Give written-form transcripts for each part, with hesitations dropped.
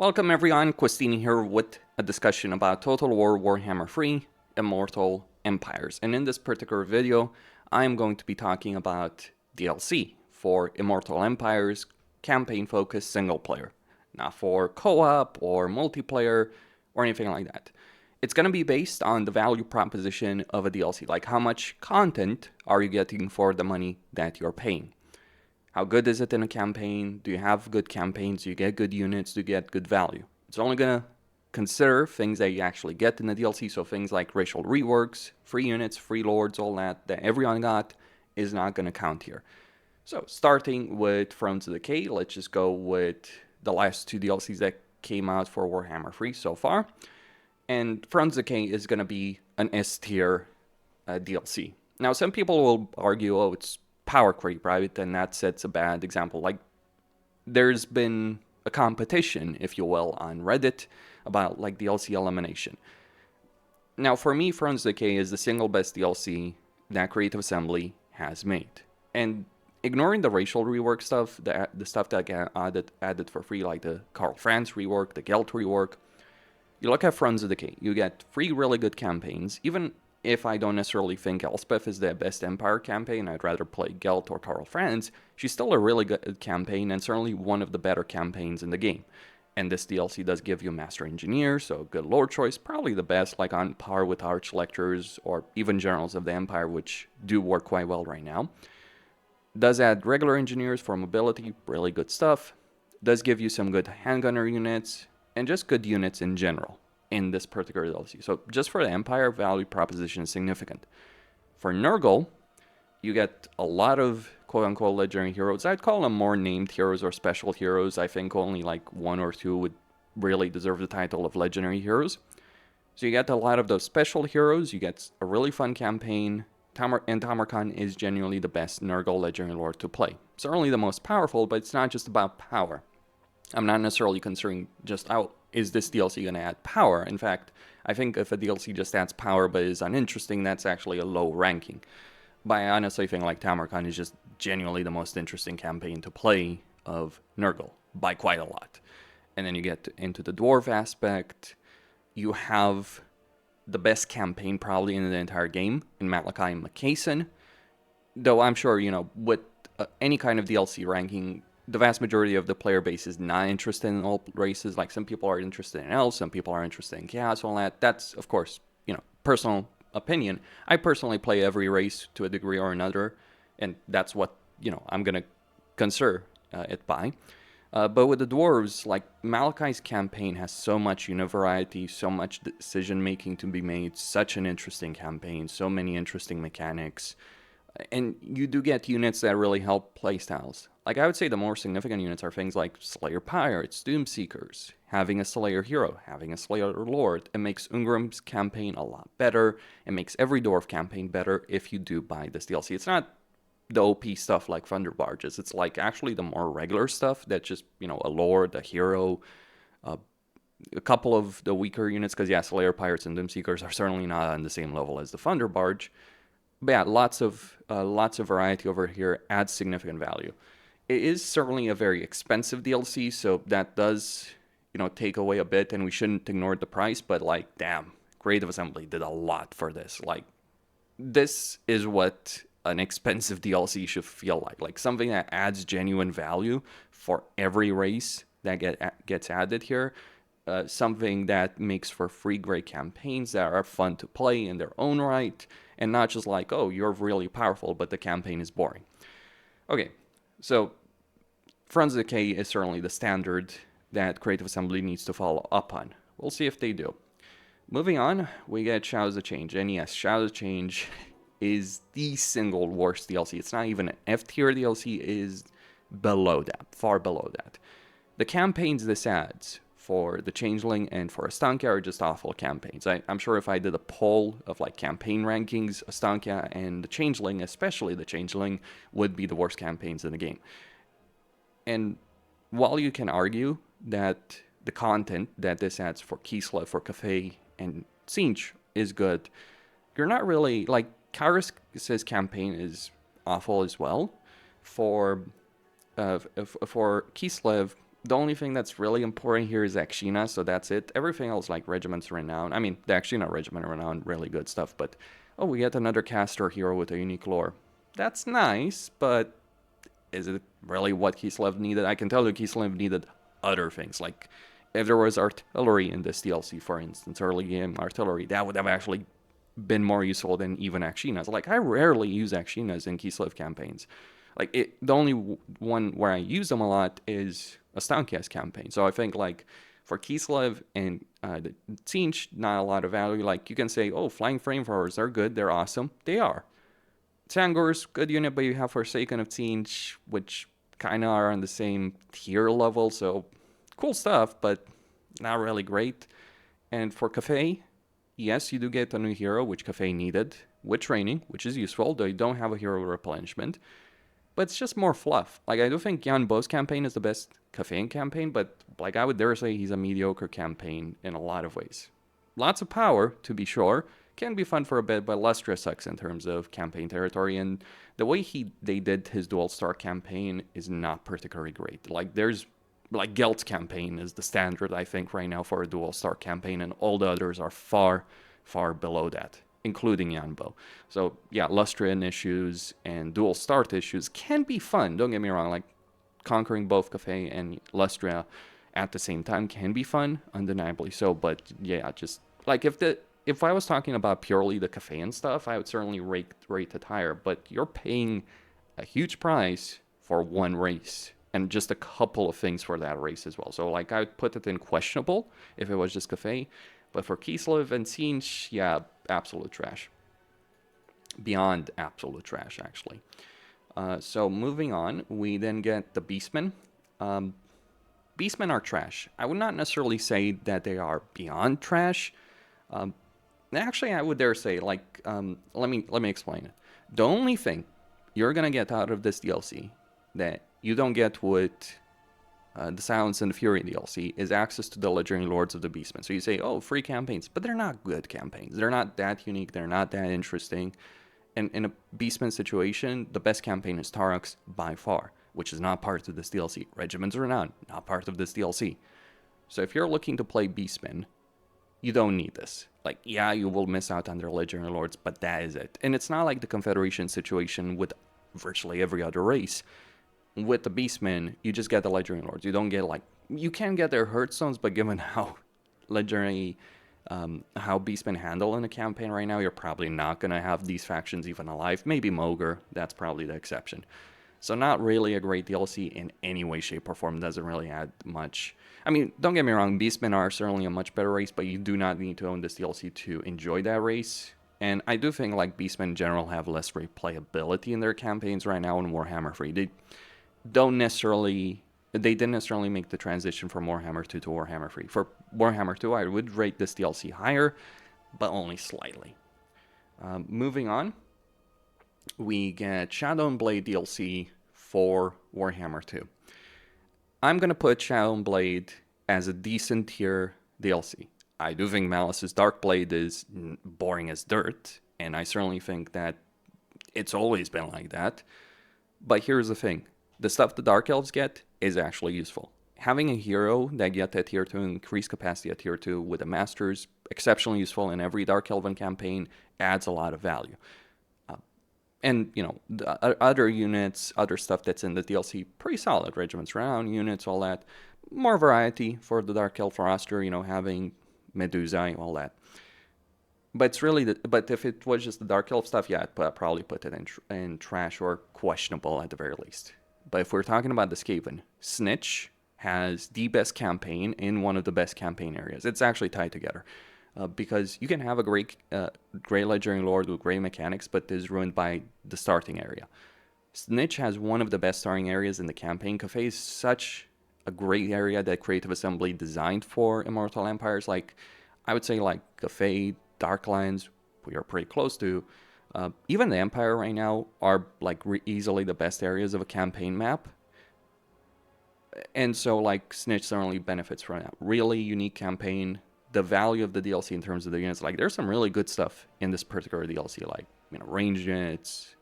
Welcome everyone, Questini here with a discussion about Total War Warhammer 3 Immortal Empires. And in this particular video, I'm going to be talking about DLC for Immortal Empires, campaign-focused single player. Not for co-op or multiplayer or anything like that. It's going to be based on the value proposition of a DLC, like how much content are you getting for the money that you're paying. How good is it in a campaign? Do you have good campaigns? Do you get good units? Do you get good value? It's only going to consider things that you actually get in the DLC, so things like racial reworks, free units, free lords, all that everyone got is not going to count here. So starting with Thrones of Decay, let's just go with the last two DLCs that came out for Warhammer 3 so far. And Thrones of Decay is going to be an S tier DLC. Now some people will argue, oh, it's power creep, right? And that sets a bad example. Like, there's been a competition, if you will, on Reddit about like DLC elimination. Now, for me, Thrones of Decay is the single best DLC that Creative Assembly has made. And ignoring the racial rework stuff, the stuff that got added for free, like the Karl Franz rework, the Gelt rework, you look at Thrones of Decay, you get 3 really good campaigns. Even if I don't necessarily think Elspeth is the best Empire campaign, I'd rather play Gelt or Karl Franz, she's still a really good campaign and certainly one of the better campaigns in the game. And this DLC does give you Master Engineer, so good lord choice, probably the best, like on par with Arch Lectors or even Generals of the Empire, which do work quite well right now. Does add regular engineers for mobility, really good stuff. Does give you some good handgunner units, and just good units in general in this particular DLC. So just for the Empire, value proposition is significant. For Nurgle, you get a lot of quote-unquote legendary heroes. I'd call them more named heroes or special heroes. I think only like 1 or 2 would really deserve the title of legendary heroes. So you get a lot of those special heroes. You get a really fun campaign. And Tamarkan is genuinely the best Nurgle legendary lord to play. Certainly the most powerful, but it's not just about power. I'm not necessarily considering just how is this DLC going to add power. In fact, I think if a DLC just adds power but is uninteresting, that's actually a low ranking. But I honestly think like Tamarkan is just genuinely the most interesting campaign to play of Nurgle by quite a lot. And then you get into the dwarf aspect. You have the best campaign probably in the entire game in Malachi and Macason. Though I'm sure, with any kind of DLC ranking, the vast majority of the player base is not interested in all races. Like, some people are interested in elves, some people are interested in chaos, all that. That's, of course, personal opinion. I personally play every race to a degree or another, and that's what, I'm going to consider it by. But with the dwarves, like, Malachi's campaign has so much unit variety, so much decision-making to be made, such an interesting campaign, so many interesting mechanics. And you do get units that really help playstyles. Like, I would say the more significant units are things like Slayer Pirates, Doomseekers, having a Slayer Hero, having a Slayer Lord. It makes Ungrim's campaign a lot better. It makes every Dwarf campaign better if you do buy this DLC. It's not the OP stuff like Thunder Barges. It's like actually the more regular stuff that just, a Lord, a Hero, a couple of the weaker units, because yeah, Slayer Pirates and Doomseekers are certainly not on the same level as the Thunder Barge. But yeah, lots of variety over here adds significant value. It is certainly a very expensive DLC, so that does, take away a bit, and we shouldn't ignore the price, but like, damn, Creative Assembly did a lot for this. Like, this is what an expensive DLC should feel like. Like, something that adds genuine value for every race that gets added here. Something that makes for free great campaigns that are fun to play in their own right, and not just like, oh, you're really powerful, but the campaign is boring. Okay, so Thrones of Decay is certainly the standard that Creative Assembly needs to follow up on. We'll see if they do. Moving on, we get Shadows of Change, and yes, Shadows of Change is the single worst DLC. It's not even an F tier DLC, it is below that, far below that. The campaigns this adds for the Changeling and for Astankia are just awful campaigns. I'm sure if I did a poll of like campaign rankings, Astankia and the Changeling, especially the Changeling, would be the worst campaigns in the game. And while you can argue that the content that this adds for Kislev, for Cafe, and Siege is good, you're not really, like, Kyrus' campaign is awful as well. For Kislev, The only thing that's really important here is Akshina, so that's it. Everything else, like Regiment's Renown. I mean, the Akshina Regiment Renown, really good stuff, but... Oh, we get another caster hero with a unique lore. That's nice, but... Is it really what Kislev needed? I can tell you Kislev needed other things, like... If there was artillery in this DLC, for instance, early game artillery, that would have actually been more useful than even Akshinas. Like, I rarely use Akshinas in Kislev campaigns. Like, the only one where I use them a lot is a Stouncast campaign. So I think, like, for Kislev and the Tzeentch, not a lot of value. Like, you can say, oh, Flying Flamethrowers are good, they're awesome. They are. Tangors, good unit, but you have Forsaken of Tzeentch, which kind of are on the same tier level, so cool stuff, but not really great. And for Cafe, yes, you do get a new hero, which Cafe needed, with training, which is useful, though you don't have a hero replenishment. But it's just more fluff. Like, I do think Jan Bo's campaign is the best Cafe campaign, but, like, I would dare say he's a mediocre campaign in a lot of ways. Lots of power, to be sure. Can be fun for a bit, but Lustra sucks in terms of campaign territory, and the way they did his dual star campaign is not particularly great. Like, Gelt's campaign is the standard, I think, right now for a dual star campaign, and all the others are far, far below that, including Yanbo. So, yeah, Lustrian issues and dual start issues can be fun, don't get me wrong. Like, conquering both Cafe and Lustria at the same time can be fun, undeniably so, but yeah, just, like, if I was talking about purely the Cafe and stuff, I would certainly rate it higher, but you're paying a huge price for one race, and just a couple of things for that race as well. So, like, I would put it in questionable if it was just Cafe. But for Kislev and Tzeentch, yeah, absolute trash. Beyond absolute trash, actually. So, moving on, we then get the Beastmen. Beastmen are trash. I would not necessarily say that they are beyond trash. Actually, I would dare say, like, let me explain it. The only thing you're going to get out of this DLC that you don't get with the Silence and the Fury DLC is access to the Legendary Lords of the Beastmen. So you say, oh, free campaigns, but they're not good campaigns. They're not that unique. They're not that interesting. And in a Beastman situation, the best campaign is Tarox by far, which is not part of this DLC. Regiments Renown, not part of this DLC. So if you're looking to play Beastmen, you don't need this. Like, yeah, you will miss out on their Legendary Lords, but that is it. And it's not like the Confederation situation with virtually every other race. With the Beastmen, you just get the Legendary Lords. You don't get, like... You can get their Hearthstones, but given how Legendary... how Beastmen handle in a campaign right now, you're probably not going to have these factions even alive. Maybe Mogre, that's probably the exception. So not really a great DLC in any way, shape, or form. Doesn't really add much. I mean, don't get me wrong, Beastmen are certainly a much better race, but you do not need to own this DLC to enjoy that race. And I do think, like, Beastmen in general have less replayability in their campaigns right now in Warhammer 3. They didn't necessarily make the transition from Warhammer 2 to Warhammer 3. For Warhammer 2, I would rate this DLC higher, but only slightly. Moving on, we get Shadow and Blade DLC for Warhammer 2. I'm going to put Shadow and Blade as a decent tier DLC. I do think Malice's Darkblade is boring as dirt, and I certainly think that it's always been like that. But here's the thing. The stuff the Dark Elves get is actually useful. Having a hero that get that tier 2 increased capacity at tier 2 with the Masters, exceptionally useful in every Dark Elven campaign, adds a lot of value. And, you know, the other units, other stuff that's in the DLC, pretty solid. Regiments Renown, units, all that. More variety for the Dark Elf roster, you know, having Medusa, all that. But it's really, but if it was just the Dark Elf stuff, yeah, I'd probably put it in trash or questionable at the very least. But if we're talking about the Skaven, Snitch has the best campaign in one of the best campaign areas. It's actually tied together. Because you can have a great Legendary Lord with great mechanics, but is ruined by the starting area. Snitch has one of the best starting areas in the campaign. Cafe is such a great area that Creative Assembly designed for Immortal Empires. Like, I would say, like, Cafe, Darklands, we are pretty close to. Even the Empire right now are, like, easily the best areas of a campaign map. And so, like, Snitch certainly benefits from that. Really unique campaign. The value of the DLC in terms of the units, like, there's some really good stuff in this particular DLC, like, you know, range units,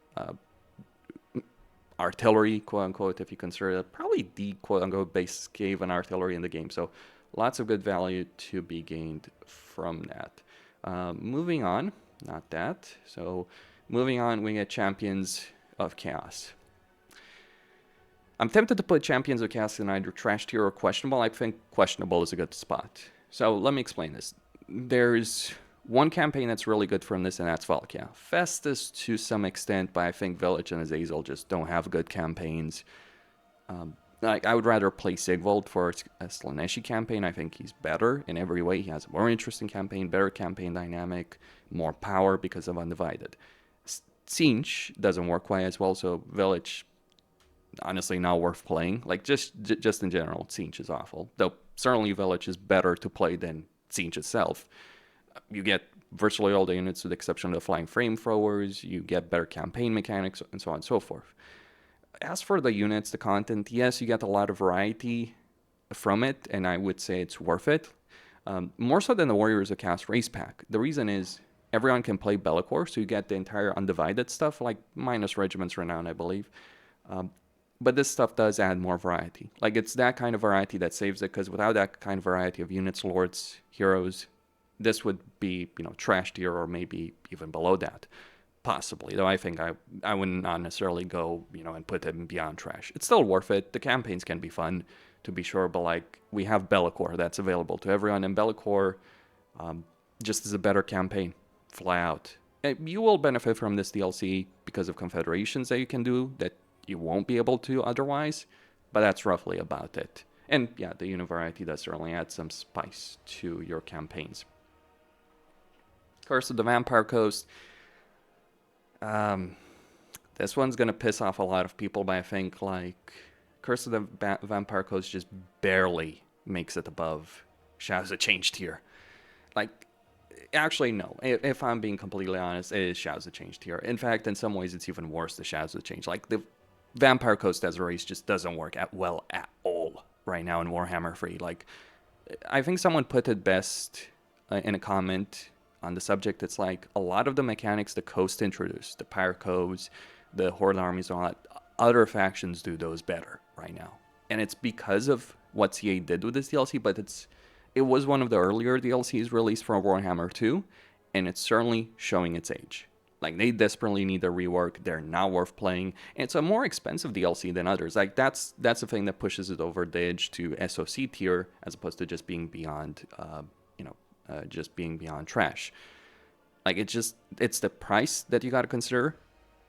artillery, quote unquote, if you consider it, probably the quote unquote base cave and artillery in the game. So lots of good value to be gained from that. Moving on, not that. So moving on, we get Champions of Chaos. I'm tempted to put Champions of Chaos in either trash tier or questionable. I think questionable is a good spot. So let me explain this. There's one campaign that's really good from this, and that's Valkia. Festus to some extent, but I think Village and Azazel just don't have good campaigns. I would rather play Sigvald for a Slaneshi campaign. I think he's better in every way. He has a more interesting campaign, better campaign dynamic, more power because of Undivided. Sinch doesn't work quite as well, so Village, honestly, not worth playing. Like, just in general, Sinch is awful. Though, certainly Village is better to play than Sinch itself. You get virtually all the units with the exception of the flying frame throwers. You get better campaign mechanics, and so on and so forth. As for the units, the content, yes, you get a lot of variety from it, and I would say it's worth it. More so than the Warriors of Chaos race pack. The reason is everyone can play Bellicor, so you get the entire Undivided stuff, like minus Regiments Renown, I believe. But this stuff does add more variety. Like, it's that kind of variety that saves it, because without that kind of variety of units, lords, heroes, this would be, trash tier or maybe even below that. Possibly, though I think I would not necessarily go, and put them beyond trash. It's still worth it. The campaigns can be fun, to be sure, but, like, we have Bellicor that's available to everyone, and Bellicor just is a better campaign, fly out. You will benefit from this DLC because of confederations that you can do that you won't be able to otherwise, but that's roughly about it. And, yeah, the unit variety does certainly add some spice to your campaigns. Curse of the Vampire Coast. This one's gonna piss off a lot of people, but I think, like, Curse of the Vampire Coast just barely makes it above Shadows of Change tier. Like, actually, no. If I'm being completely honest, it is Shadows of Change tier. In fact, in some ways, it's even worse than Shadows of Change. Like, the Vampire Coast as a race just doesn't work well at all right now in Warhammer 3. Like, I think someone put it best in a comment on the subject. It's like a lot of the mechanics the Coast introduced, the Pirate Codes, the Horde armies, and all that, other factions do those better right now. And it's because of what CA did with this DLC, but it was one of the earlier DLCs released for Warhammer 2, and it's certainly showing its age. Like, they desperately need a rework. They're not worth playing. And it's a more expensive DLC than others. Like, that's the thing that pushes it over the edge to SOC tier, as opposed to just being beyond, just being beyond trash. Like, it's the price that you got to consider.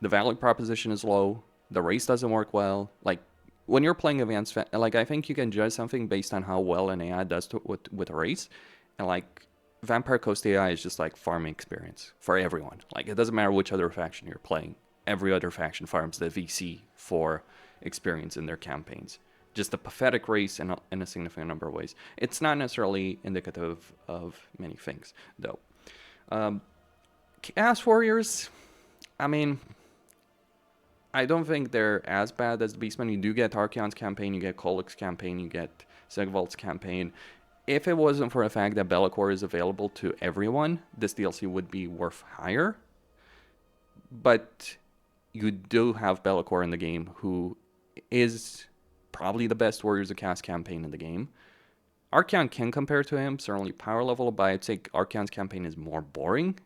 The value proposition is low. The race doesn't work well. Like, when you're playing advanced, like, I think you can judge something based on how well an AI does with a race. And, like, Vampire Coast AI is just like farming experience for everyone. Like, it doesn't matter which other faction you're playing. Every other faction farms the VC for experience in their campaigns. Just a pathetic race in a significant number of ways. It's not necessarily indicative of many things, though. Chaos Warriors, I mean, I don't think they're as bad as the Beastmen. You do get Archeon's campaign, you get Kolek's campaign, you get Sigvald's campaign. If it wasn't for the fact that Bellicor is available to everyone, this DLC would be worth higher. But you do have Bellicor in the game, who is probably the best Warriors of Chaos campaign in the game. Archeon can compare to him, certainly power level, but I'd say Archeon's campaign is more boring.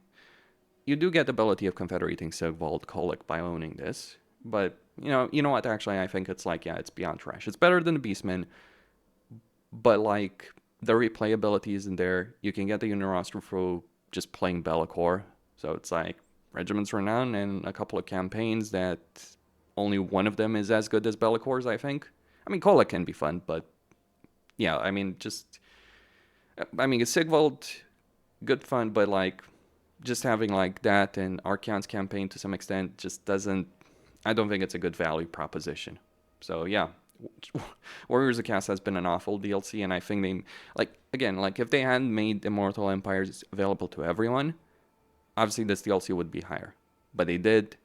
You do get the ability of confederating Sigvald Kolek by owning this. But, you know what, actually, I think it's like, yeah, it's beyond trash. It's better than the Beastmen, but, like, the replayability isn't there. You can get the unit roster through just playing Bellicor. So it's like Regiments Renown and a couple of campaigns that only one of them is as good as Bellicor's, I think. I mean, Kolek can be fun, but yeah, I mean, Sigvald, good fun, but, like, just having, like, that and Archeon's campaign to some extent just doesn't, I don't think it's a good value proposition. So, yeah. Warriors of Chaos has been an awful DLC, and I think they, if they hadn't made Immortal Empires available to everyone, obviously this DLC would be higher. But they did,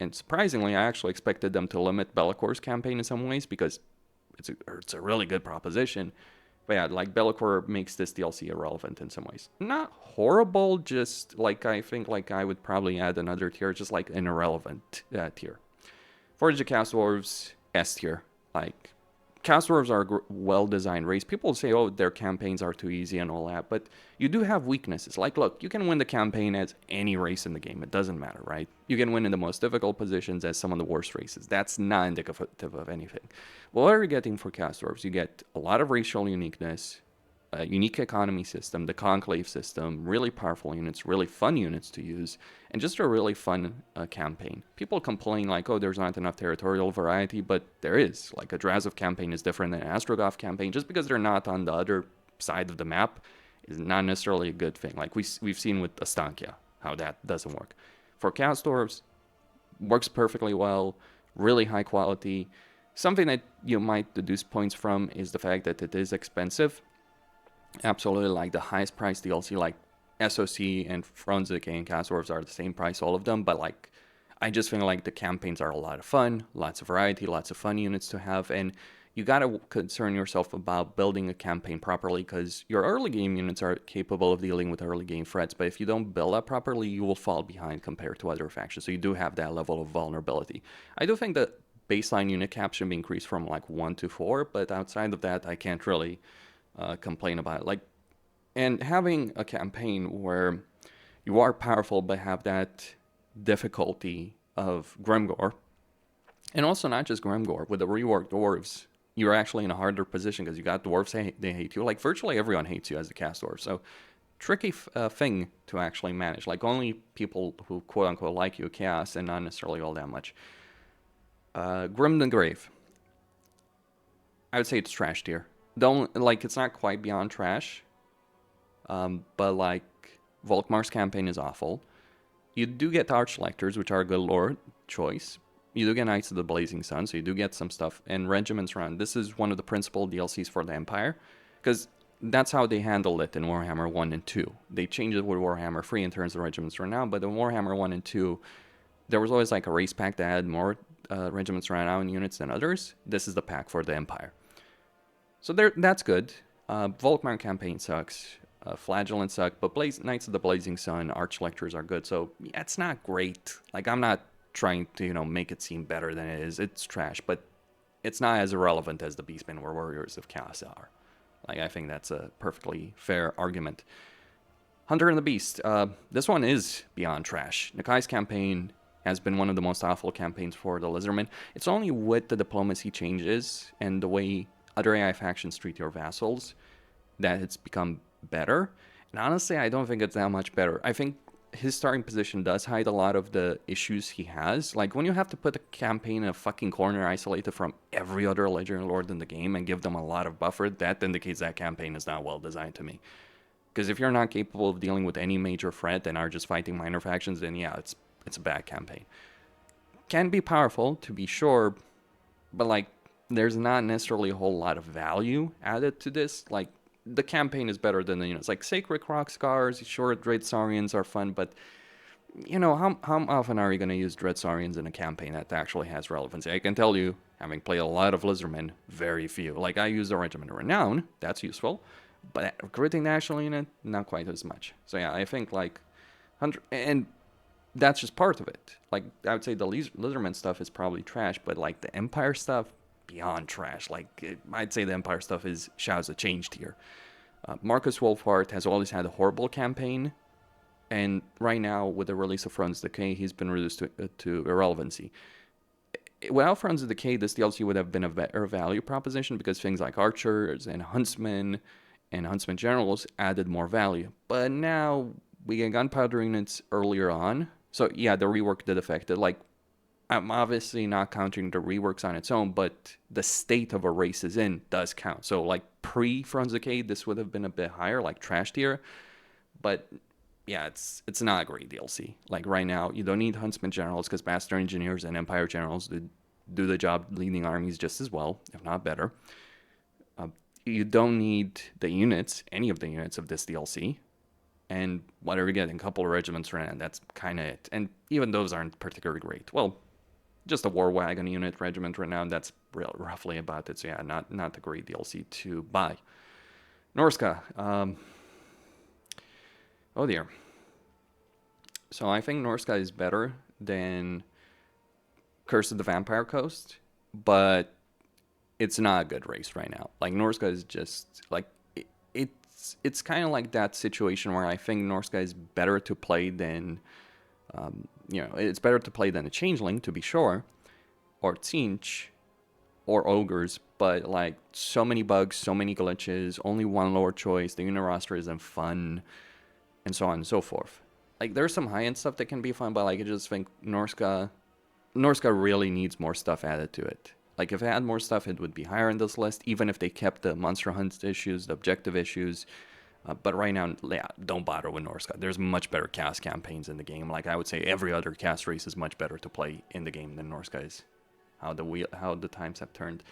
and surprisingly, I actually expected them to limit Bellicor's campaign in some ways, because it's a really good proposition. But yeah, like, Bellicor makes this DLC irrelevant in some ways. Not horrible, just, like, I think, like, I would probably add another tier, just like an irrelevant tier. For the Castars, S tier. Like, Castars are a well-designed race. People say, oh, their campaigns are too easy and all that, but you do have weaknesses. Like, look, you can win the campaign as any race in the game. It doesn't matter, right? You can win in the most difficult positions as some of the worst races. That's not indicative of anything. Well, what are you getting for Castars? You get a lot of racial uniqueness, a unique economy system, the conclave system, really powerful units, really fun units to use, and just a really fun campaign. People complain like, oh, there's not enough territorial variety, but there is. Like, a Drazov campaign is different than an Astrogoth campaign. Just because they're not on the other side of the map is not necessarily a good thing. Like we've seen with Astankia, how that doesn't work. For Castars, works perfectly well, really high quality. Something that you might deduce points from is the fact that it is expensive. Absolutely, like the highest price DLC, like SOC and Thrones of Decay and Castars are the same price, all of them, but like, I just feel like the campaigns are a lot of fun, lots of variety, lots of fun units to have, and you gotta concern yourself about building a campaign properly, because your early game units are capable of dealing with early game threats, but if you don't build up properly, you will fall behind compared to other factions, so you do have that level of vulnerability. I do think that baseline unit cap should be increased from like 1 to 4, but outside of that, I can't really complain about it. Like, and having a campaign where you are powerful but have that difficulty of Grimgore, and also not just Grimgore, with the reworked dwarves, you're actually in a harder position because you got dwarves, they hate you. Like, virtually everyone hates you as the Castars, so tricky thing to actually manage. Like, only people who quote-unquote like you chaos, and not necessarily all that much. Grim the Grave, I would say it's trash tier. Don't, like, it's not quite beyond trash, but like, Volkmar's campaign is awful. You do get Archlectors, which are a good lore choice. You do get Knights of the Blazing Sun, so you do get some stuff. And Regiments Run. This is one of the principal DLCs for the Empire, because that's how they handled it in Warhammer 1 and 2. They changed it with Warhammer 3 in terms of Regiments Run now, but in Warhammer 1 and 2, there was always like a race pack that had more Regiments Run out units than others. This is the pack for the Empire. So that's good. Volkmar campaign sucks. Flagellant suck, but Knights of the Blazing Sun, Archlectors are good. So yeah, it's not great. Like, I'm not trying to, make it seem better than it is. It's trash, but it's not as irrelevant as the Beastmen or Warriors of Chaos are. Like, I think that's a perfectly fair argument. Hunter and the Beast. This one is beyond trash. Nakai's campaign has been one of the most awful campaigns for the Lizardmen. It's only with the diplomacy changes and the way other AI factions treat your vassals that it's become better. And honestly, I don't think it's that much better. I think his starting position does hide a lot of the issues he has. Like, when you have to put a campaign in a fucking corner isolated from every other Legendary Lord in the game and give them a lot of buffer, that indicates that campaign is not well designed to me. Because if you're not capable of dealing with any major threat and are just fighting minor factions, then yeah, it's a bad campaign. Can be powerful, to be sure, but like, there's not necessarily a whole lot of value added to this. Like, the campaign is better than the units. Like, Sacred Rock Scars, sure, Dread Saurians are fun, but how often are you going to use Dread Saurians in a campaign that actually has relevancy? I can tell you, having played a lot of Lizardmen, very few. Like, I use the Regiment of Renown, that's useful, but recruiting the national unit, not quite as much. So yeah, I think like 100, and that's just part of it. Like, I would say the Lizardman stuff is probably trash, but like the Empire stuff, beyond trash. Like, I'd say the Empire stuff is Shouts of Change tier. Marcus Wolfhard has always had a horrible campaign, and right now, with the release of Thrones of Decay, he's been reduced to irrelevancy. Without Thrones of Decay, this DLC would have been a better value proposition because things like Archers and Huntsmen Generals added more value. But now, we get Gunpowder units earlier on, so yeah, the rework did affect it. Like, I'm obviously not counting the reworks on its own, but the state of a race is in does count. So, like, pre-Thrones Decay, this would have been a bit higher, like trash tier. But yeah, it's not a great DLC. Like, right now, you don't need Huntsman Generals because Master Engineers and Empire Generals do the job leading armies just as well, if not better. You don't need the units, any of the units of this DLC. And whatever you get, a couple of regiments ran, that's kind of it. And even those aren't particularly great. Well, just a War Wagon unit, Regiment Renown, that's roughly about it. So yeah, not the great DLC to buy. Norska. Oh dear. So I think Norska is better than Curse of the Vampire Coast, but it's not a good race right now. Like, Norsk is just, like, it's kind of like that situation where I think Norsk is better to play than, it's better to play than a Changeling, to be sure, or Tzeentch, or Ogres, but, like, so many bugs, so many glitches, only one lore choice, the unit roster isn't fun, and so on and so forth. Like, there's some high-end stuff that can be fun, but, like, I just think Norska really needs more stuff added to it. Like, if it had more stuff, it would be higher in this list, even if they kept the monster hunt issues, the objective issues. But right now, yeah, don't bother with Norska. There's much better cast campaigns in the game. Like, I would say every other cast race is much better to play in the game than Norska is. How the times have turned.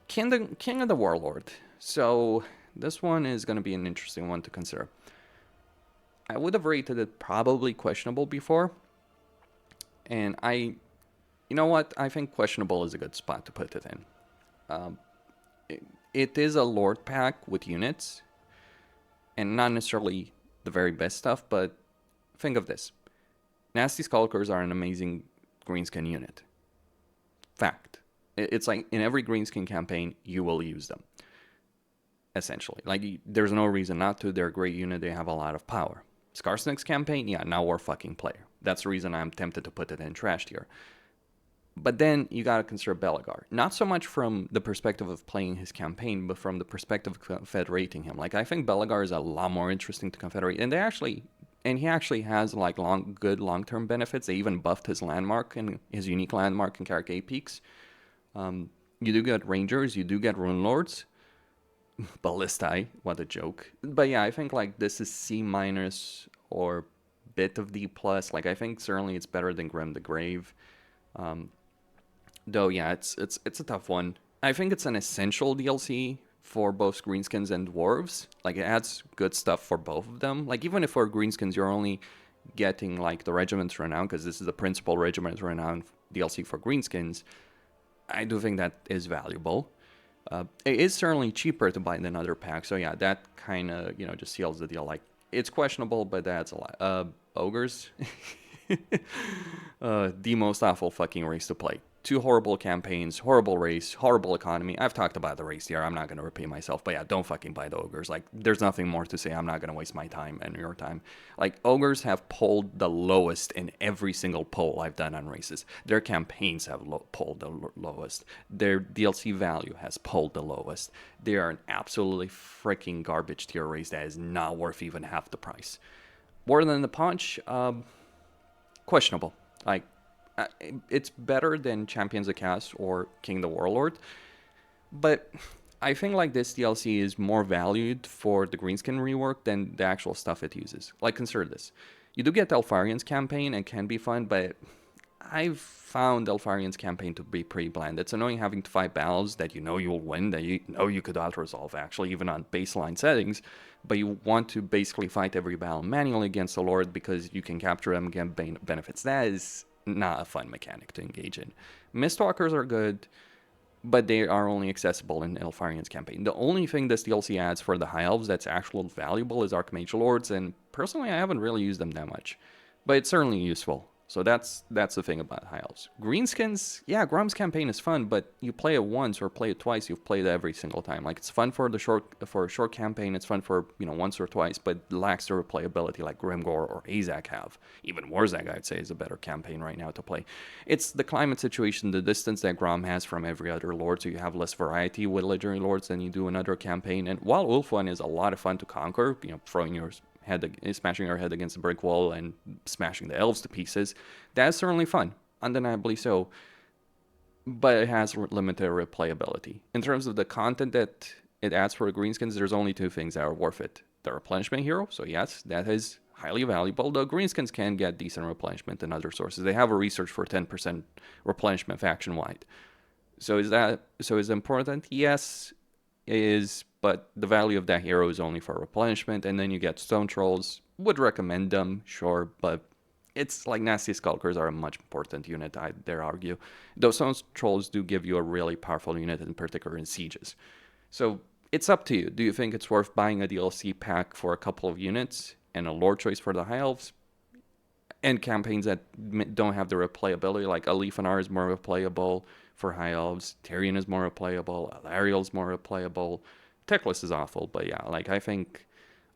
King of the Warlord. So this one is going to be an interesting one to consider. I would have rated it probably questionable before. And you know what? I think questionable is a good spot to put it in. It is a Lord pack with units, and not necessarily the very best stuff, but think of this. Nasty Skulkers are an amazing greenskin unit. Fact. It's like in every greenskin campaign, you will use them. Essentially. Like, there's no reason not to. They're a great unit. They have a lot of power. Skarsnik's campaign, yeah, now we're fucking player. That's the reason I'm tempted to put it in trash tier. But then you gotta consider Belegar. Not so much from the perspective of playing his campaign, but from the perspective of confederating him. Like, I think Belegar is a lot more interesting to confederate, and he actually has like good long-term benefits. They even buffed his landmark and his unique landmark in Karakay Peaks. You do get Rangers, you do get Rune Lords. Ballistae, what a joke. But yeah, I think like this is C- or bit of D+. Like, I think certainly it's better than Grim the Grave. Though, yeah, it's a tough one. I think it's an essential DLC for both Greenskins and Dwarves. Like, it adds good stuff for both of them. Like, even if for Greenskins you're only getting, like, the Regiment's Renown, because this is the principal Regiment's Renown DLC for Greenskins, I do think that is valuable. It is certainly cheaper to buy than other packs, so yeah, that kind of, just seals the deal. Like, it's questionable, but that's a lot. Ogres? The most awful fucking race to play. 2 horrible campaigns, horrible race, horrible economy. I've talked about the race here. I'm not going to repeat myself. But yeah, don't fucking buy the Ogres. Like, there's nothing more to say. I'm not going to waste my time and your time. Like, Ogres have polled the lowest in every single poll I've done on races. Their campaigns have polled the lowest. Their DLC value has polled the lowest. They are an absolutely freaking garbage tier race that is not worth even half the price. More than the punch, questionable. Like, it's better than Champions of Chaos or King the Warlord, but I think like this DLC is more valued for the greenskin rework than the actual stuff it uses. Like, consider this. You do get Elfarian's campaign and can be fun, but I've found Elfarian's campaign to be pretty bland. It's annoying having to fight battles that you know you'll win, that you know you could auto-resolve actually, even on baseline settings, but you want to basically fight every battle manually against the Lord because you can capture them and get benefits. That is not a fun mechanic to engage in. Mistwalkers are good, but they are only accessible in Elfarian's campaign. The only thing this DLC adds for the High Elves that's actually valuable is Archmage Lords, and personally I haven't really used them that much. But it's certainly useful. So that's the thing about High Elves. Greenskins, yeah, Grom's campaign is fun, but you play it once or play it twice, you've played it every single time. Like, it's fun for a short campaign, it's fun for, once or twice, but lacks the replayability like Grimgor or Azak have. Even Warzag, I'd say, is a better campaign right now to play. It's the climate situation, the distance that Grom has from every other lord, so you have less variety with legendary lords than you do in other campaign. And while Ulfuan is a lot of fun to conquer, smashing your head against a brick wall and smashing the elves to pieces, that's certainly fun, undeniably so, but it has limited replayability. In terms of the content that it adds for the greenskins, there's only 2 things that are worth it. The replenishment hero, so yes, that is highly valuable. The greenskins can get decent replenishment in other sources. They have a research for 10% replenishment faction-wide. So is it important? Yes, it is, but the value of that hero is only for replenishment, and then you get Stone Trolls. Would recommend them, sure, but it's like Nasty Skulkers are a much important unit, I dare argue. Those Stone Trolls do give you a really powerful unit, in particular in sieges. So it's up to you. Do you think it's worth buying a DLC pack for a couple of units and a lore choice for the High Elves? and campaigns that don't have the replayability, like Alefanar is more replayable for High Elves, Tyrion is more replayable, Alariel is more replayable, Teclis is awful, but yeah, like I think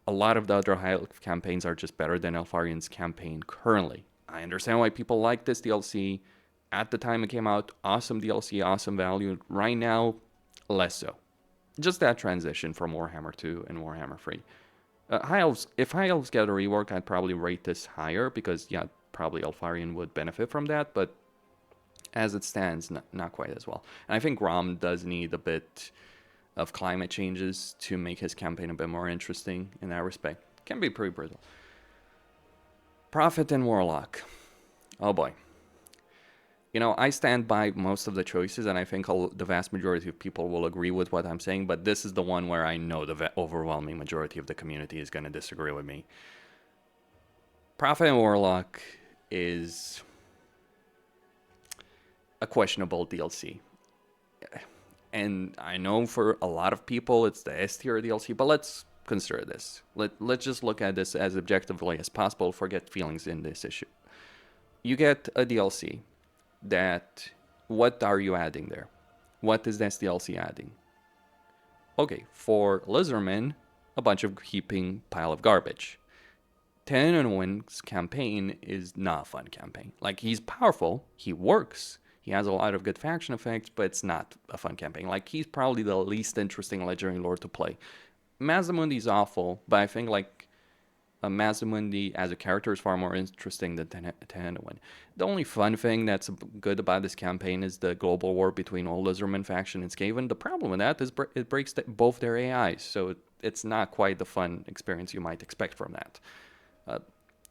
a lot of the other High Elf campaigns are just better than Elfarian's campaign currently. I understand why people like this DLC. At the time it came out, awesome DLC, awesome value. Right now, less so. Just that transition from Warhammer 2 and Warhammer 3. High Elves, if High Elves get a rework, I'd probably rate this higher because, yeah, probably Elfarian would benefit from that, but as it stands, not quite as well. And I think Rom does need a bit of climate changes to make his campaign a bit more interesting in that respect. Can be pretty brutal. Prophet and Warlock. Oh boy. You know, I stand by most of the choices, and I think the vast majority of people will agree with what I'm saying, but this is the one where I know the overwhelming majority of the community is going to disagree with me. Prophet and Warlock is a questionable DLC. And I know for a lot of people it's the S tier DLC, but let's consider this. Let's just look at this as objectively as possible, forget feelings in this issue. You get a DLC that, what are you adding there? What is this DLC adding? Okay, for Lizardman, a bunch of heaping pile of garbage. Tenenwin's campaign is not a fun campaign. Like, he's powerful, he works, he has a lot of good faction effects, but it's not a fun campaign. Like, he's probably the least interesting Legendary Lord to play. Mazamundi's awful, but I think, like, Mazamundi as a character is far more interesting than Tenenwin. The only fun thing that's good about this campaign is the global war between Old Lizardman faction and Skaven. The problem with that is it breaks both their AIs, so it's not quite the fun experience you might expect from that.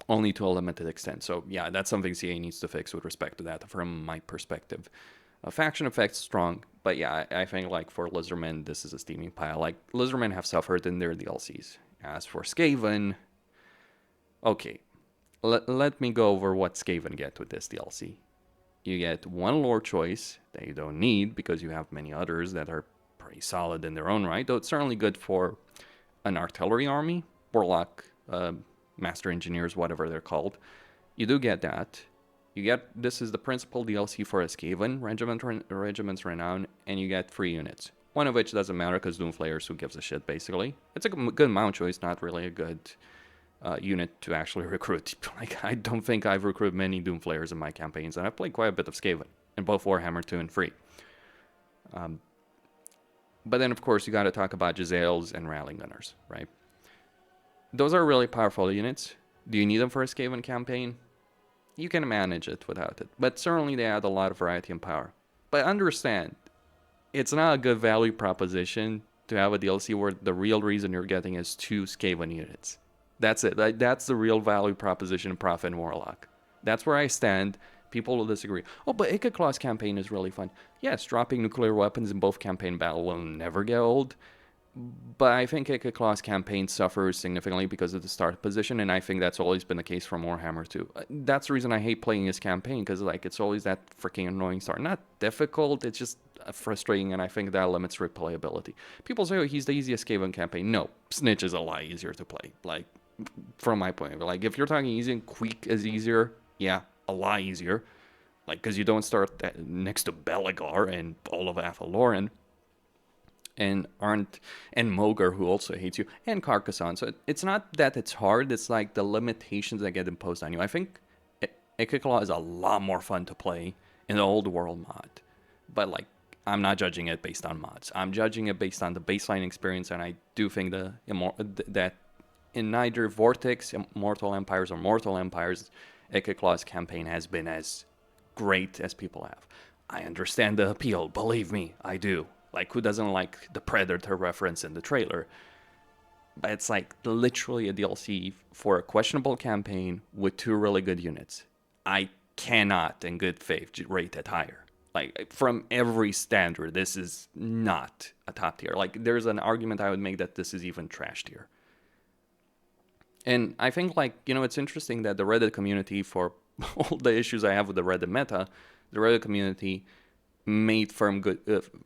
Only to a limited extent. So yeah, that's something CA needs to fix with respect to that from my perspective. Faction effects strong, but yeah, I think like for Lizardmen, this is a steaming pile. Like, Lizardmen have suffered in their DLCs. As for Skaven, okay, let me go over what Skaven get with this DLC. You get one lore choice that you don't need because you have many others that are pretty solid in their own right, though it's certainly good for an artillery army, Warlock, Master Engineers, whatever they're called. You do get that. You get, this is the principal DLC for a Skaven, Regiment's Renown, and you get 3 units. One of which doesn't matter because Doomflayers, who gives a shit, basically. It's a good mount choice, not really a good unit to actually recruit. Like, I don't think I've recruited many Doomflayers in my campaigns, and I've played quite a bit of Skaven in both Warhammer 2 and 3. But then, of course, you got to talk about Jezzails and Rallying Gunners, right? Those are really powerful units. Do you need them for a Skaven campaign? You can manage it without it, but certainly they add a lot of variety and power. But understand, it's not a good value proposition to have a DLC where the real reason you're getting is 2 Skaven units. That's it. That's the real value proposition in Prophet and Warlock. That's where I stand. People will disagree. Oh, but Ikaclaw's campaign is really fun. Yes, dropping nuclear weapons in both campaign battle will never get old. But I think Ikaclaw's campaign suffers significantly because of the start position, and I think that's always been the case for Warhammer 2. That's the reason I hate playing his campaign, because like it's always that freaking annoying start. Not difficult, it's just frustrating, and I think that limits replayability. People say, oh, he's the easiest Skaven campaign. No, Snitch is a lot easier to play. Like, from my point of view. Like, if you're talking easy, Queek is easier. Yeah, a lot easier. Like, because you don't start next to Belagar and all of Athalloran. And Mogar, who also hates you, and Carcassonne. So it's not that it's hard, it's like the limitations that get imposed on you. I think Ikaclaw is a lot more fun to play in the old world mod. But like, I'm not judging it based on mods. I'm judging it based on the baseline experience, and I do think that in neither Vortex, Immortal Empires, or Mortal Empires, Ikaclaw's campaign has been as great as people have. I understand the appeal, believe me, I do. Like, who doesn't like the Predator reference in the trailer? But it's like literally a DLC for a questionable campaign with 2 really good units. I cannot, in good faith, rate it higher. Like, from every standard, this is not a top tier. Like, there's an argument I would make that this is even trash tier. And I think, like, you know, it's interesting that the Reddit community, for all the issues I have with the Reddit meta, the Reddit community made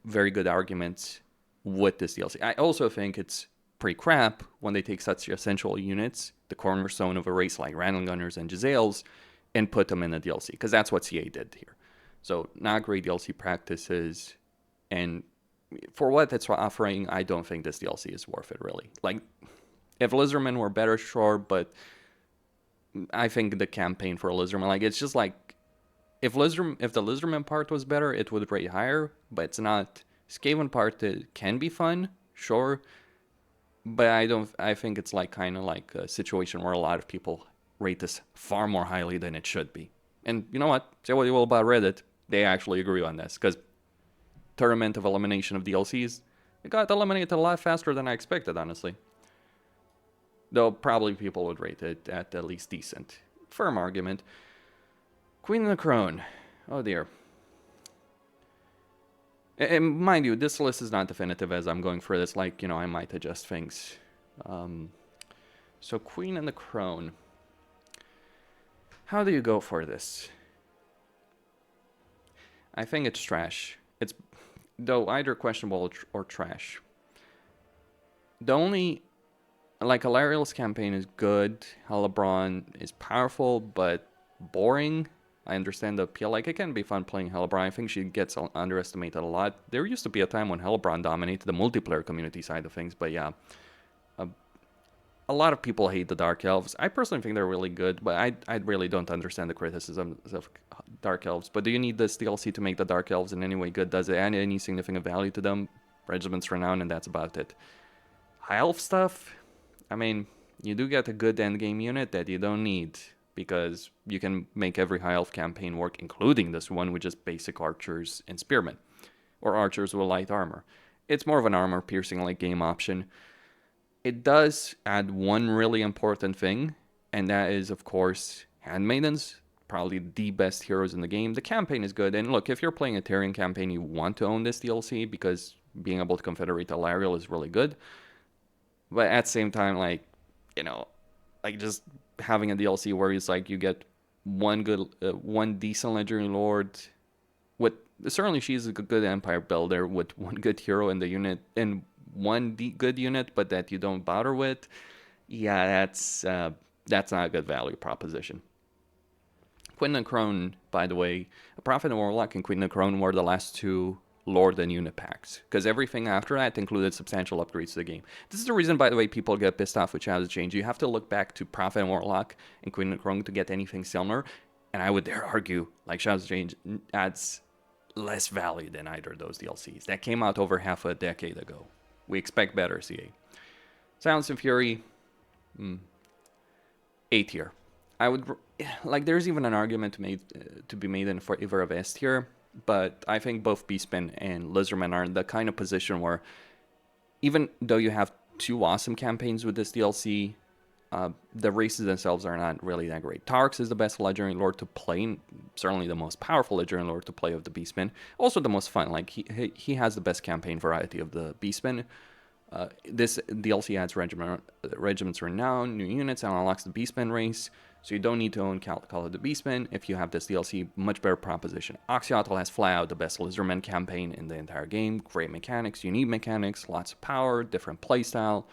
very good arguments with this DLC. I also think it's pretty crap when they take such essential units, the cornerstone of a race like Random Gunners and Jezzails, and put them in the DLC, because that's what CA did here. So not great DLC practices, and for what it's offering, I don't think this DLC is worth it, really. Like, if Lizardmen were better, sure, but I think the campaign for Lizardmen, like, it's just like, if the Lizardmen part was better, it would rate higher, but it's not. Skaven part can be fun, sure, but I think it's like kind of like a situation where a lot of people rate this far more highly than it should be. And you know what? Say what you will about Reddit, they actually agree on this, because Tournament of Elimination of DLCs, it got eliminated a lot faster than I expected, honestly. Though probably people would rate it at least decent. Firm argument. Queen of the Crone. Oh dear. And mind you, this list is not definitive as I'm going through this. Like, I might adjust things. So Queen and the Crone. How do you go for this? I think it's trash. It's, though, either questionable or trash. The only, like, Alariel's campaign is good. Hellebrand is powerful, but boring. I understand the appeal. Like, it can be fun playing Hellebrand. I think she gets underestimated a lot. There used to be a time when Hellebrand dominated the multiplayer community side of things, but yeah. A lot of people hate the Dark Elves. I personally think they're really good, but I really don't understand the criticisms of Dark Elves. But do you need this DLC to make the Dark Elves in any way good? Does it add any significant value to them? Regiment's Renown, and that's about it. High Elf stuff? I mean, you do get a good endgame unit that you don't need, because you can make every High Elf campaign work, including this one, which is basic archers and spearmen, or archers with light armor. It's more of an armor-piercing late game option. It does add one really important thing, and that is, of course, Handmaidens, probably the best heroes in the game. The campaign is good, and look, if you're playing a Tyrion campaign, you want to own this DLC, because being able to confederate Alariel is really good. But at the same time, like, like just having a DLC where it's like you get one decent Legendary Lord with, certainly she's a good Empire builder with one good hero in the unit, and one good unit, but that you don't bother with, yeah, that's not a good value proposition. Queen and Crone, by the way, Prophet and Warlock and Queen and Crone were the last two Lord and unit packs, because everything after that included substantial upgrades to the game. This is the reason, by the way, people get pissed off with Shadows Change. You have to look back to Prophet and Warlock and Queen and Crone to get anything similar, and I would dare argue, like, Shadows Change adds less value than either of those DLCs. That came out over half a decade ago. We expect better, CA. Silence and Fury, A tier. I would, like, there's even an argument to be made in favor of S tier, but I think both Beastmen and Lizardmen are in the kind of position where, even though you have two awesome campaigns with this DLC, the races themselves are not really that great. Tarx is the best Legendary Lord to play, certainly the most powerful Legendary Lord to play of the Beastmen. Also the most fun, like, he has the best campaign variety of the Beastmen. This DLC adds Regiment's Renown, new units, and unlocks the Beastmen race, so you don't need to own Call of the Beastmen. If you have this DLC, much better proposition. Oxyotl has flat out the best Lizardmen campaign in the entire game. Great mechanics, unique mechanics, lots of power, different playstyle.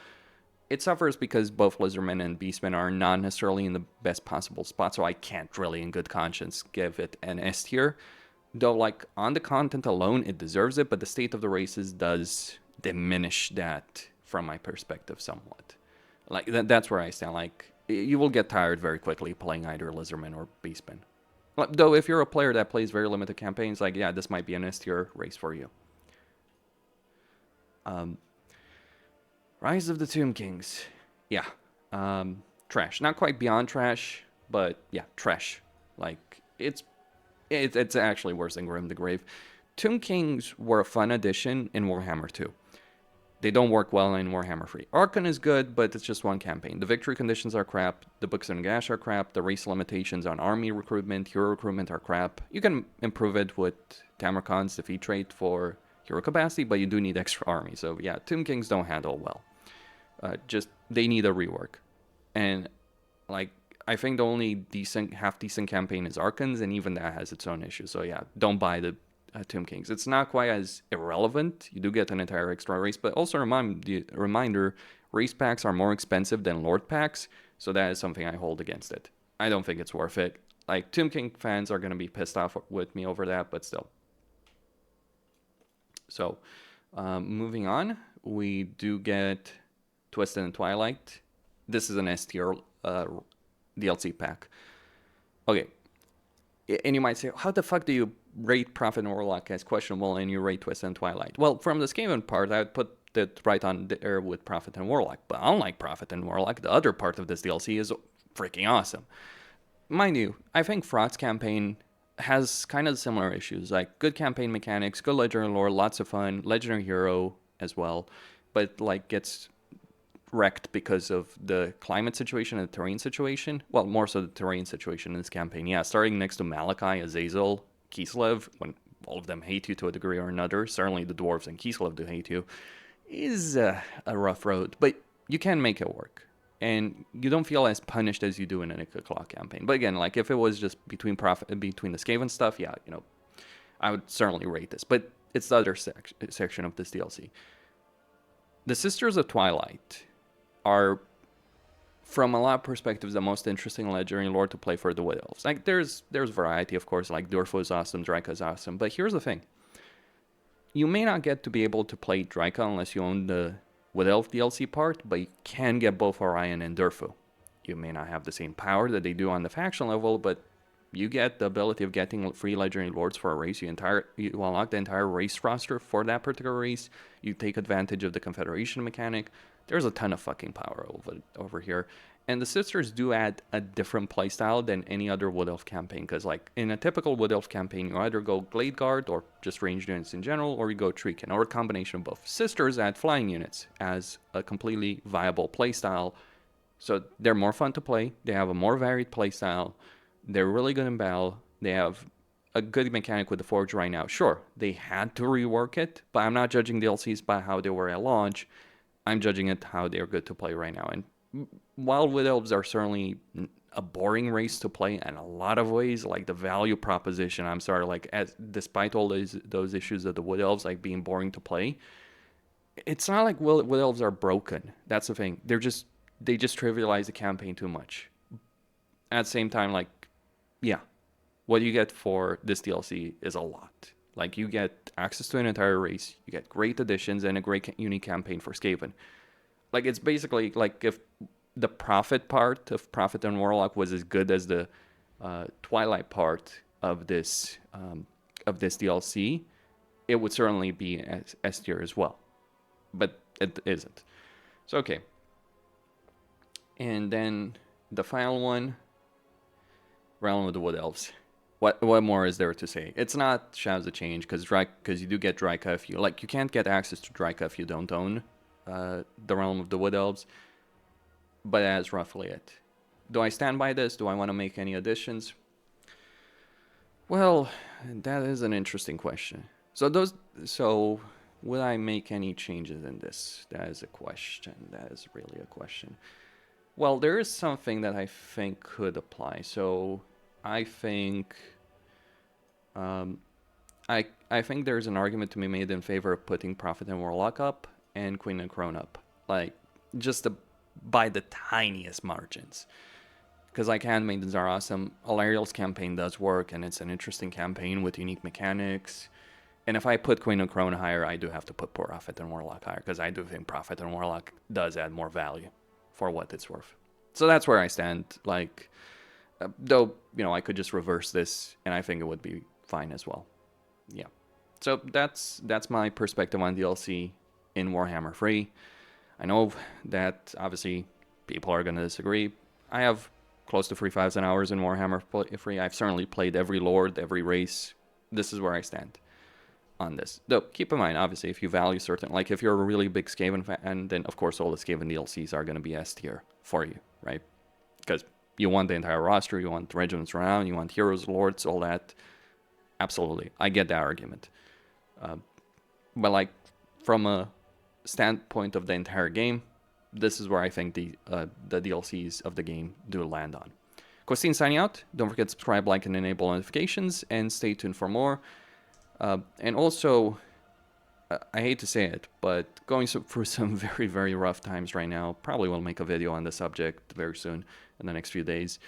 It suffers because both Lizardmen and Beastmen are not necessarily in the best possible spot, so I can't really in good conscience give it an S tier. Though, like, on the content alone, it deserves it, but the state of the races does diminish that from my perspective somewhat. Like, that's where I stand. Like, you will get tired very quickly playing either Lizardmen or Beastmen. Though, if you're a player that plays very limited campaigns, like, yeah, this might be an S tier race for you. Rise of the Tomb Kings. Yeah. Trash. Not quite beyond trash, but yeah, trash. Like, it's actually worse than Grim the Grave. Tomb Kings were a fun addition in Warhammer 2. They don't work well in Warhammer 3. Archon is good, but it's just one campaign. The victory conditions are crap. The books and gash are crap. The race limitations on army recruitment, hero recruitment are crap. You can improve it with Tamarkon's defeat trait for hero capacity, but you do need extra army. So yeah, Tomb Kings don't handle well. They need a rework. And, like, I think the only half-decent campaign is Archon's, and even that has its own issues. So yeah, don't buy the Tomb Kings. It's not quite as irrelevant. You do get an entire extra race, but also reminder, race packs are more expensive than Lord packs, so that is something I hold against it. I don't think it's worth it. Like, Tomb King fans are going to be pissed off with me over that, but still. So, moving on, we do get Twisted and Twilight. This is an S tier DLC pack. Okay. And you might say, how the fuck do you rate Prophet and Warlock as questionable and you rate Twisted and Twilight? Well, from the Skaven part, I would put it right on there with Prophet and Warlock. But unlike Prophet and Warlock, the other part of this DLC is freaking awesome. Mind you, I think Fraud's campaign has kind of similar issues, like good campaign mechanics, good legendary lore, lots of fun, legendary hero as well, but like gets wrecked because of the climate situation and the terrain situation. Well, more so the terrain situation in this campaign. Yeah, starting next to Malachi, Azazel, Kislev, when all of them hate you to a degree or another, certainly the dwarves and Kislev do hate you, is a rough road, but you can make it work. And you don't feel as punished as you do in a Nick O'Clock campaign. But again, like if it was just between the Skaven stuff, yeah, you know, I would certainly rate this. But it's the other section of this DLC. The Sisters of Twilight are, from a lot of perspectives, the most interesting legendary lore to play for the Wood Elves. Like there's variety, of course. Like Durfo is awesome, Draika is awesome. But here's the thing: you may not get to be able to play Draika unless you own the Wood Elf DLC part, but you can get both Orion and Durfo. You may not have the same power that they do on the faction level, but you get the ability of getting free legendary lords for a race. You unlock the entire race roster for that particular race. You take advantage of the Confederation mechanic. There's a ton of fucking power over here. And the Sisters do add a different playstyle than any other Wood Elf campaign, because like in a typical Wood Elf campaign, you either go Glade Guard or just ranged units in general, or you go Treekin, or a combination of both. Sisters add flying units as a completely viable playstyle, so they're more fun to play. They have a more varied playstyle. They're really good in battle. They have a good mechanic with the Forge right now. Sure, they had to rework it, but I'm not judging DLCs by how they were at launch. I'm judging it how they're good to play right now. And while Wood Elves are certainly a boring race to play in a lot of ways, like the value proposition, I'm sorry, like despite all those issues of the Wood Elves like being boring to play, it's not like Wood Elves are broken. That's the thing. They just trivialize the campaign too much. At the same time, like, yeah, what you get for this DLC is a lot. Like, you get access to an entire race, you get great additions, and a great unique campaign for Skaven. Like, it's basically like if the Prophet part of Prophet and Warlock was as good as the Twilight part of this DLC, it would certainly be S tier as well. But it isn't. So, okay. And then the final one, Realm of the Wood Elves. What more is there to say? It's not Shadows of Change, because you do get Draika if you like. You can't get access to Draika if you don't own the Realm of the Wood Elves, but that's roughly it. Do I stand by this? Do I want to make any additions? Well, that is an interesting question. So would I make any changes in this? That is a question. That is really a question. Well, there is something that I think could apply. So I think I think there's an argument to be made in favor of putting Prophet and Warlock up and Queen and Crone up, like just by the tiniest margins. Because like Handmaidens are awesome. Alariel's campaign does work, and it's an interesting campaign with unique mechanics. And if I put Queen and Crone higher, I do have to put Prophet and Warlock higher, because I do think Prophet and Warlock does add more value for what it's worth. So that's where I stand. Like, though, you know, I could just reverse this, and I think it would be fine as well. Yeah. So that's my perspective on DLC in Warhammer 3. I know that obviously people are going to disagree. I have close to 3,000 hours in Warhammer 3. I've certainly played every lord, every race. This is where I stand on this. Though, keep in mind, obviously, if you value certain, like if you're a really big Skaven fan, then of course all the Skaven DLCs are going to be S tier for you, right? Because you want the entire roster, you want regiments around, you want heroes, lords, all that. Absolutely, I get that argument. But like from a standpoint of the entire game, this is where I think the DLCs of the game do land on. Christine signing out. Don't forget to subscribe, like, and enable notifications, and stay tuned for more. And also, I hate to say it, but going through some very, very rough times right now. Probably will make a video on the subject very soon in the next few days.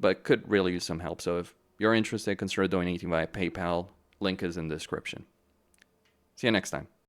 but could really use some help. So if you're interested, consider donating via PayPal. Link is in the description. See you next time.